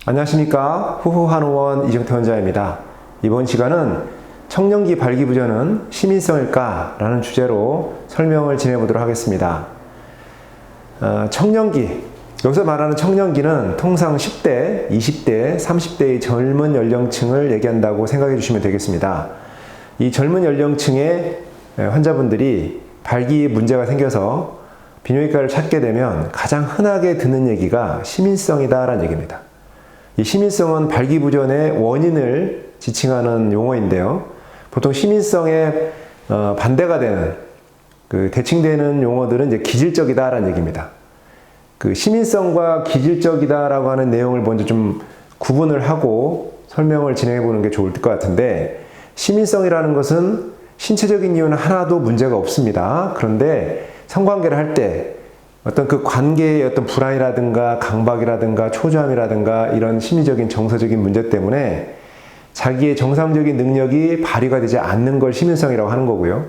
안녕하십니까. 후후한의원 이정태 원장입니다. 이번 시간은 청년기 발기부전은 시민성일까? 라는 주제로 설명을 진행해 보도록 하겠습니다. 청년기, 여기서 말하는 청년기는 통상 10대, 20대, 30대의 젊은 연령층을 얘기한다고 생각해 주시면 되겠습니다. 이 젊은 연령층의 환자분들이 발기에 문제가 생겨서 비뇨기과를 찾게 되면 가장 흔하게 듣는 얘기가 시민성이다 라는 얘기입니다. 이 시민성은 발기부전의 원인을 지칭하는 용어인데요. 보통 시민성에 반대가 되는 대칭되는 용어들은 이제 기질적이다 라는 얘기입니다. 시민성과 기질적이다라고 하는 내용을 먼저 좀 구분을 하고 설명을 진행해 보는 게 좋을 것 같은데, 시민성이라는 것은 신체적인 이유는 하나도 문제가 없습니다. 그런데 성관계를 할 때 어떤 그 관계의 어떤 불안이라든가 강박이라든가 초조함이라든가 이런 심리적인 정서적인 문제 때문에 자기의 정상적인 능력이 발휘가 되지 않는 걸 시민성이라고 하는 거고요.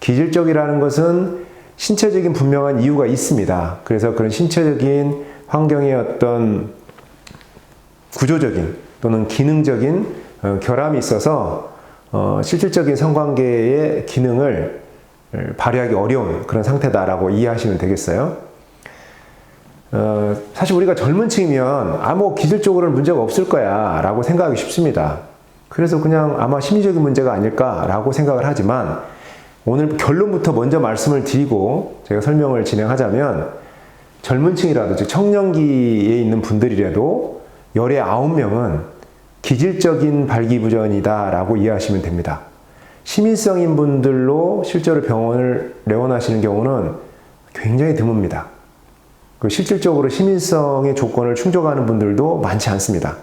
기질적이라는 것은 신체적인 분명한 이유가 있습니다. 그래서 그런 신체적인 환경의 어떤 구조적인 또는 기능적인 결함이 있어서 실질적인 성관계의 기능을 발휘하기 어려운 그런 상태다라고 이해하시면 되겠어요. 사실 우리가 젊은 층이면 뭐 기질적으로는 문제가 없을 거야 라고 생각하기 쉽습니다. 그래서 그냥 아마 심리적인 문제가 아닐까 라고 생각을 하지만, 오늘 결론부터 먼저 말씀을 드리고 제가 설명을 진행하자면, 젊은 층이라도 즉 청년기에 있는 분들이라도 열의 9명은 기질적인 발기부전이다 라고 이해하시면 됩니다. 시민성인 분들로 실제로 병원을 내원하시는 경우는 굉장히 드뭅니다. 실질적으로 시민성의 조건을 충족하는 분들도 많지 않습니다.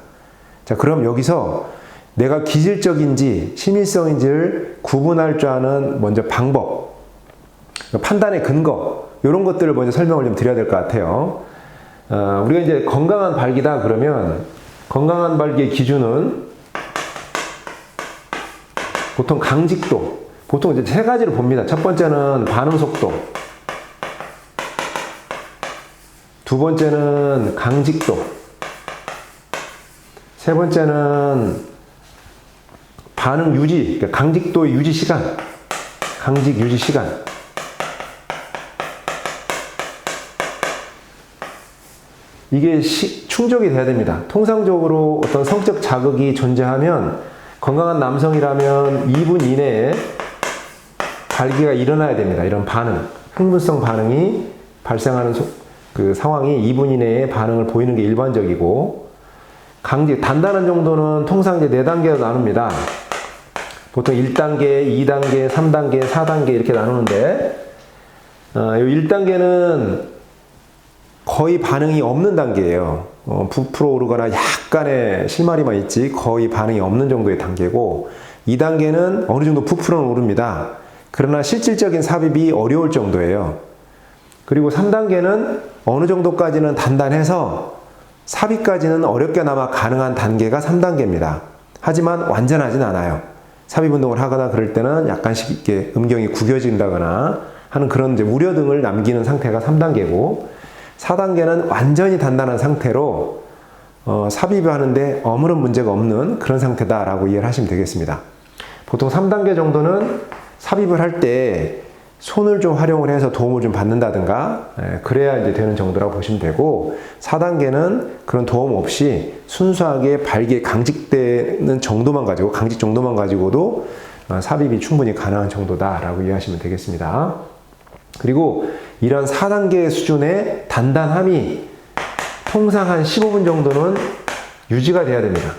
자, 그럼 여기서 내가 기질적인지 시민성인지를 구분할 줄 아는 먼저 방법, 판단의 근거, 이런 것들을 먼저 설명을 좀 드려야 될 것 같아요. 우리가 이제 건강한 발기다 그러면, 건강한 발기의 기준은 보통 강직도, 보통 이제 세 가지를 봅니다. 첫 번째는 반응 속도, 두 번째는 강직도, 세 번째는 반응 유지, 그러니까 강직도 유지 시간, 강직 유지 시간. 이게 충족이 돼야 됩니다. 통상적으로 어떤 성적 자극이 존재하면, 건강한 남성이라면 2분 이내에 발기가 일어나야 됩니다. 이런 반응, 흥분성 반응이 발생하는 그 상황이 2분 이내에 반응을 보이는 게 일반적이고, 강직, 단단한 정도는 통상 이제 4단계로 나눕니다. 보통 1단계, 2단계, 3단계, 4단계 이렇게 나누는데, 이 1단계는 거의 반응이 없는 단계예요. 부풀어 오르거나 약간의 실마리만 있지 거의 반응이 없는 정도의 단계고, 2단계는 어느 정도 부풀어 오릅니다. 그러나 실질적인 삽입이 어려울 정도예요. 그리고 3단계는 어느 정도까지는 단단해서 삽입까지는 어렵게나마 가능한 단계가 3단계입니다. 하지만 완전하진 않아요. 삽입 운동을 하거나 그럴 때는 약간씩 이렇게 음경이 구겨진다거나 하는 그런 이제 우려 등을 남기는 상태가 3단계고, 4단계는 완전히 단단한 상태로 삽입을 하는데 아무런 문제가 없는 그런 상태다라고 이해를 하시면 되겠습니다. 보통 3단계 정도는 삽입을 할 때 손을 좀 활용을 해서 도움을 좀 받는다든가 그래야 이제 되는 정도라고 보시면 되고, 4단계는 그런 도움 없이 순수하게 발기에 강직되는 정도만 가지고, 강직 정도만 가지고도 삽입이 충분히 가능한 정도다라고 이해하시면 되겠습니다. 그리고 이런 4단계 수준의 단단함이 통상 한 15분 정도는 유지가 돼야 됩니다.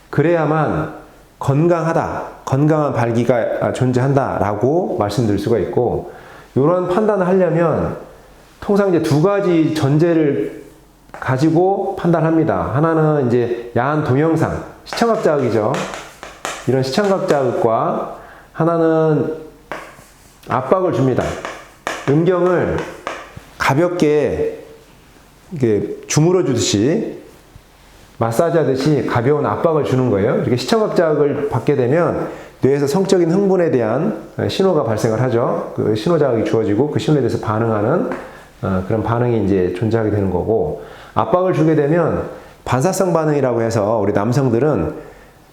그래야만 건강하다, 건강한 발기가 존재한다라고 말씀드릴 수가 있고, 이런 판단을 하려면 통상 이제 두 가지 전제를 가지고 판단합니다. 하나는 이제 야한 동영상, 시청각 자극이죠. 이런 시청각 자극과, 하나는 압박을 줍니다. 음경을 가볍게 이렇게 주물어 주듯이, 마사지 하듯이 가벼운 압박을 주는 거예요. 이렇게 시청각 자극을 받게 되면 뇌에서 성적인 흥분에 대한 신호가 발생을 하죠. 그 신호 자극이 주어지고 그 신호에 대해서 반응하는 그런 반응이 이제 존재하게 되는 거고, 압박을 주게 되면 반사성 반응이라고 해서 우리 남성들은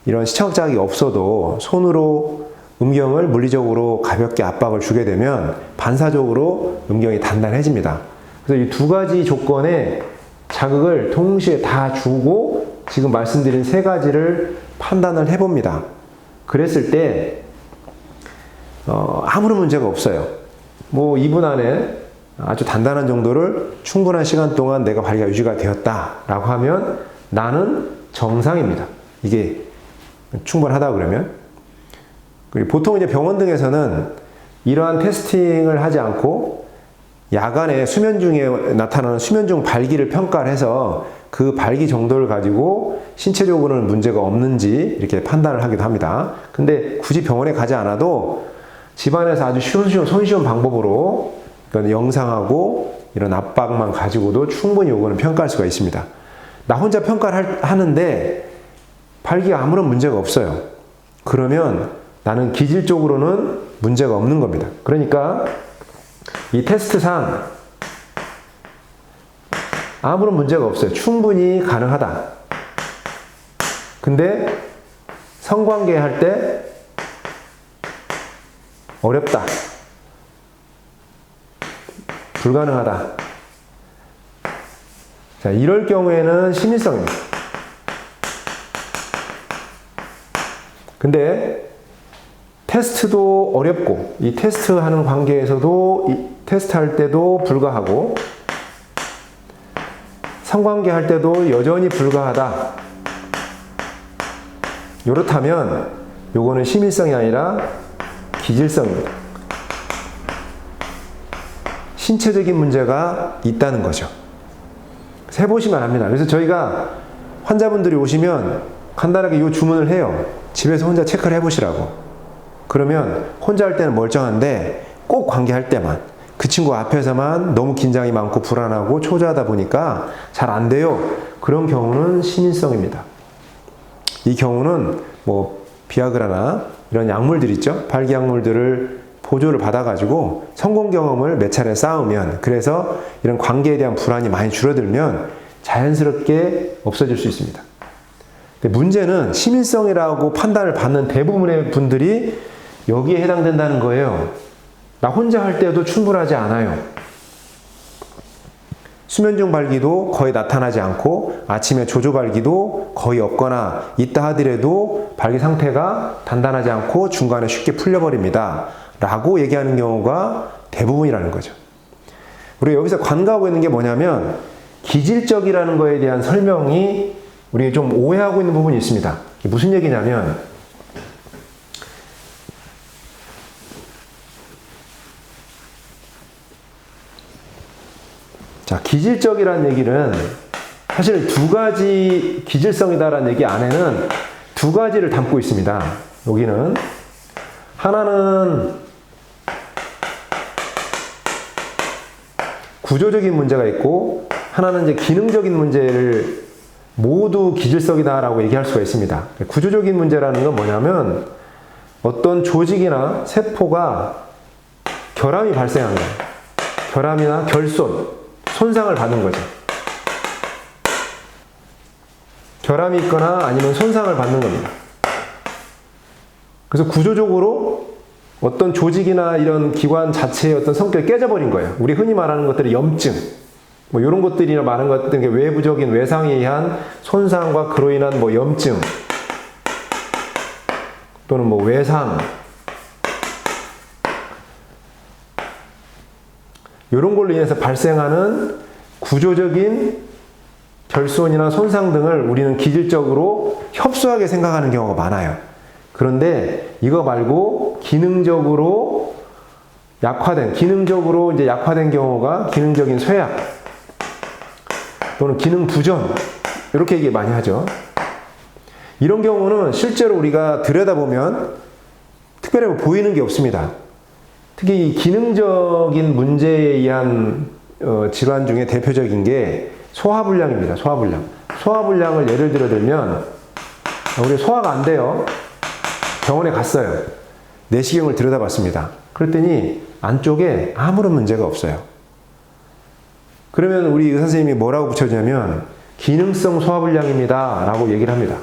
이런 시청각 자극이 없어도 손으로 음경을 물리적으로 가볍게 압박을 주게 되면 반사적으로 음경이 단단해집니다. 그래서 이 두 가지 조건의 자극을 동시에 다 주고 지금 말씀드린 세 가지를 판단을 해봅니다. 그랬을 때 아무런 문제가 없어요. 뭐 2분 안에 아주 단단한 정도를 충분한 시간 동안 내가 발기가 유지가 되었다라고 하면 나는 정상입니다. 이게 충분하다 그러면. 그리고 보통 이제 병원 등에서는 이러한 테스팅을 하지 않고 야간에 수면 중에 나타나는 수면 중 발기를 평가를 해서 그 발기 정도를 가지고 신체적으로는 문제가 없는지 이렇게 판단을 하기도 합니다. 근데 굳이 병원에 가지 않아도 집안에서 아주 손쉬운 방법으로 영상하고 이런 압박만 가지고도 충분히 요거는 평가할 수가 있습니다. 나 혼자 평가를 하는데 발기가 아무런 문제가 없어요. 그러면 나는 기질적으로는 문제가 없는 겁니다. 그러니까 이 테스트상 아무런 문제가 없어요. 충분히 가능하다. 근데 성관계 할 때 어렵다. 불가능하다. 자, 이럴 경우에는 심의성입니다. 근데 테스트도 어렵고 이 테스트하는 관계에서도 이 테스트할 때도 불가하고 성관계 할 때도 여전히 불가하다. 이렇다면 요거는 심의성이 아니라 기질성입니다. 신체적인 문제가 있다는 거죠. 해보시면 압니다. 그래서 저희가 환자분들이 오시면 간단하게 이 주문을 해요. 집에서 혼자 체크를 해보시라고. 그러면 혼자 할 때는 멀쩡한데 꼭 관계할 때만 그 친구 앞에서만 너무 긴장이 많고 불안하고 초조하다 보니까 잘 안 돼요. 그런 경우는 심인성입니다. 이 경우는 뭐 비아그라나 이런 약물들 있죠. 발기약물들을 보조를 받아가지고 성공 경험을 몇 차례 쌓으면 그래서 이런 관계에 대한 불안이 많이 줄어들면 자연스럽게 없어질 수 있습니다. 근데 문제는 심인성이라고 판단을 받는 대부분의 분들이 여기에 해당된다는 거예요. 나 혼자 할 때도 충분하지 않아요. 수면 중 발기도 거의 나타나지 않고 아침에 조조 발기도 거의 없거나 있다 하더라도 발기 상태가 단단하지 않고 중간에 쉽게 풀려버립니다. 라고 얘기하는 경우가 대부분이라는 거죠. 우리가 여기서 간과하고 있는 게 뭐냐면 기질적이라는 거에 대한 설명이 우리가 좀 오해하고 있는 부분이 있습니다. 이게 무슨 얘기냐면 자, 기질적이라는 얘기는 사실 두 가지 기질성이다라는 얘기 안에는 두 가지를 담고 있습니다. 여기는 하나는 구조적인 문제가 있고 하나는 이제 기능적인 문제를 모두 기질성이다라고 얘기할 수가 있습니다. 구조적인 문제라는 건 뭐냐면 어떤 조직이나 세포가 결함이 발생한 거예요. 결함이나 결손, 손상을 받는 거죠. 결함이 있거나 아니면 손상을 받는 겁니다. 그래서 구조적으로 어떤 조직이나 이런 기관 자체의 어떤 성격이 깨져버린 거예요. 우리 흔히 말하는 것들이 염증, 뭐 이런 것들이나 많은 것들, 외부적인 외상에 의한 손상과 그로 인한 뭐 염증 또는 뭐 외상 이런 걸로 인해서 발생하는 구조적인 결손이나 손상 등을 우리는 기질적으로 협소하게 생각하는 경우가 많아요. 그런데 이거 말고 기능적으로 약화된 경우가 기능적인 쇠약 또는 기능 부전 이렇게 얘기 많이 하죠. 이런 경우는 실제로 우리가 들여다보면 특별히 보이는 게 없습니다. 특히 이 기능적인 문제에 의한 질환 중에 대표적인 게 소화불량입니다. 소화불량을 예를 들면 우리 소화가 안 돼요. 병원에 갔어요. 내시경을 들여다봤습니다. 그랬더니 안쪽에 아무런 문제가 없어요. 그러면 우리 의사 선생님이 뭐라고 붙여주냐면 기능성 소화불량입니다 라고 얘기를 합니다.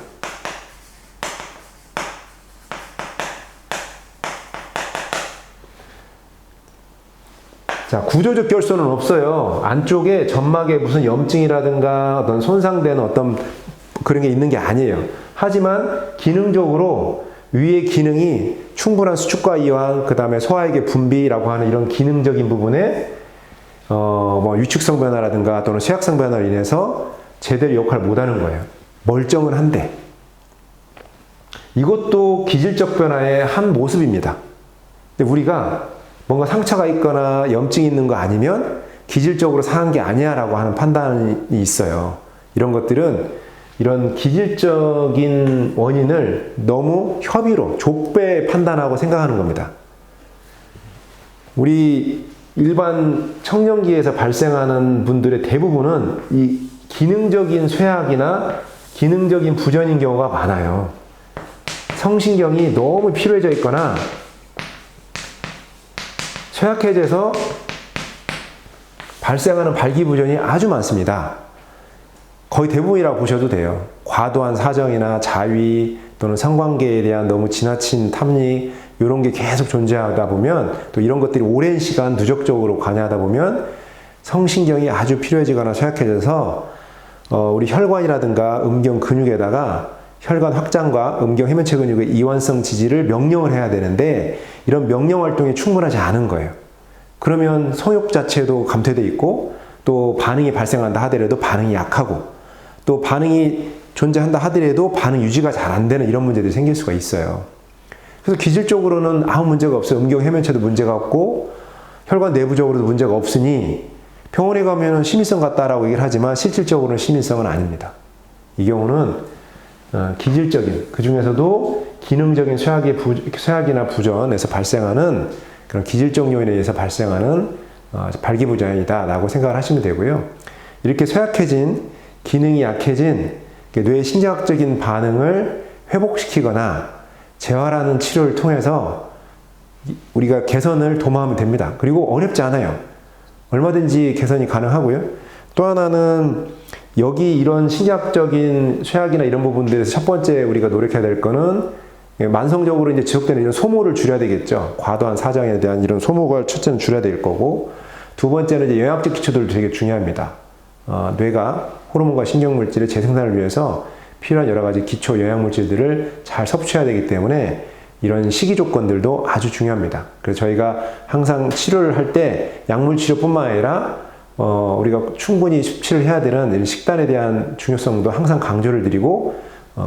자, 구조적 결손은 없어요. 안쪽에 점막에 무슨 염증이라든가 어떤 손상되는 어떤 그런 게 있는 게 아니에요. 하지만 기능적으로 위의 기능이 충분한 수축과 이완, 그 다음에 소화액의 분비라고 하는 이런 기능적인 부분에 뭐 유축성 변화라든가 또는 쇠약성 변화로 인해서 제대로 역할을 못하는 거예요. 멀쩡은 한데. 이것도 기질적 변화의 한 모습입니다. 근데 우리가 뭔가 상처가 있거나 염증이 있는 거 아니면 기질적으로 상한 게 아니야 라고 하는 판단이 있어요. 이런 것들은 이런 기질적인 원인을 너무 협의로 좁게 판단하고 생각하는 겁니다. 우리 일반 청년기에서 발생하는 분들의 대부분은 이 기능적인 쇠약이나 기능적인 부전인 경우가 많아요. 성신경이 너무 피로해져 있거나 쇠약해져서 발생하는 발기부전이 아주 많습니다. 거의 대부분이라고 보셔도 돼요. 과도한 사정이나 자위 또는 성관계에 대한 너무 지나친 탐닉 이런 게 계속 존재하다 보면 또 이런 것들이 오랜 시간 누적적으로 관여하다 보면 성신경이 아주 피로해지거나 쇠약해져서 우리 혈관이라든가 음경 근육에다가 혈관 확장과 음경 해면체 근육의 이완성 지지를 명령을 해야 되는데 이런 명령 활동이 충분하지 않은 거예요. 그러면 성욕 자체도 감퇴되어 있고 또 반응이 발생한다 하더라도 반응이 약하고 또 반응이 존재한다 하더라도 반응 유지가 잘 안 되는 이런 문제들이 생길 수가 있어요. 그래서 기질적으로는 아무 문제가 없어요. 음경 해면체도 문제가 없고 혈관 내부적으로도 문제가 없으니 병원에 가면 심의성 같다라고 얘기를 하지만 실질적으로는 심의성은 아닙니다. 이 경우는 기질적인, 그 중에서도 기능적인 쇠약이나 부전에서 발생하는 그런 기질적 요인에 의해서 발생하는 발기부전이다 라고 생각을 하시면 되고요. 이렇게 쇠약해진, 기능이 약해진 뇌의 신경학적인 반응을 회복시키거나 재활하는 치료를 통해서 우리가 개선을 도모하면 됩니다. 그리고 어렵지 않아요. 얼마든지 개선이 가능하고요. 또 하나는 여기 이런 신경학적인 쇠약이나 이런 부분들에서 첫 번째 우리가 노력해야 될 거는 만성적으로 이제 지속되는 이런 소모를 줄여야 되겠죠. 과도한 사정에 대한 이런 소모가 첫째는 줄여야 될 거고, 두 번째는 이제 영양적 기초들도 되게 중요합니다. 뇌가 호르몬과 신경물질의 재생산을 위해서 필요한 여러 가지 기초 영양물질들을 잘 섭취해야 되기 때문에 이런 식이 조건들도 아주 중요합니다. 그래서 저희가 항상 치료를 할 때 약물 치료뿐만 아니라 우리가 충분히 섭취를 해야 되는 이런 식단에 대한 중요성도 항상 강조를 드리고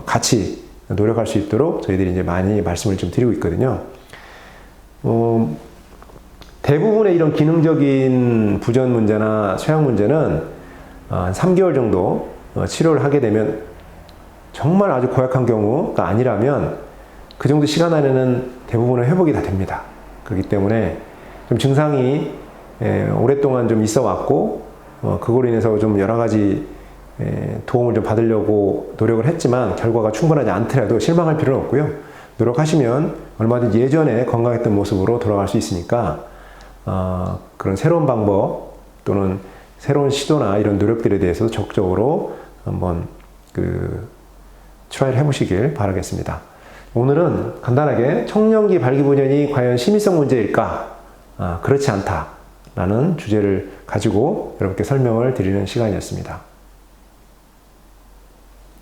같이 노력할 수 있도록 저희들이 이제 많이 말씀을 좀 드리고 있거든요. 대부분의 이런 기능적인 부전 문제나 쇠약 문제는 한 3개월 정도 치료를 하게 되면 정말 아주 고약한 경우가 아니라면 그 정도 시간 안에는 대부분은 회복이 다 됩니다. 그렇기 때문에 좀 증상이 오랫동안 좀 있어 왔고 그걸로 인해서 좀 여러 가지 도움을 좀 받으려고 노력을 했지만 결과가 충분하지 않더라도 실망할 필요는 없고요. 노력하시면 얼마든지 예전에 건강했던 모습으로 돌아갈 수 있으니까 그런 새로운 방법 또는 새로운 시도나 이런 노력들에 대해서 적극적으로 한번 트라이를 해보시길 바라겠습니다. 오늘은 간단하게 청년기 발기부전이 과연 심의성 문제일까? 그렇지 않다라는 주제를 가지고 여러분께 설명을 드리는 시간이었습니다.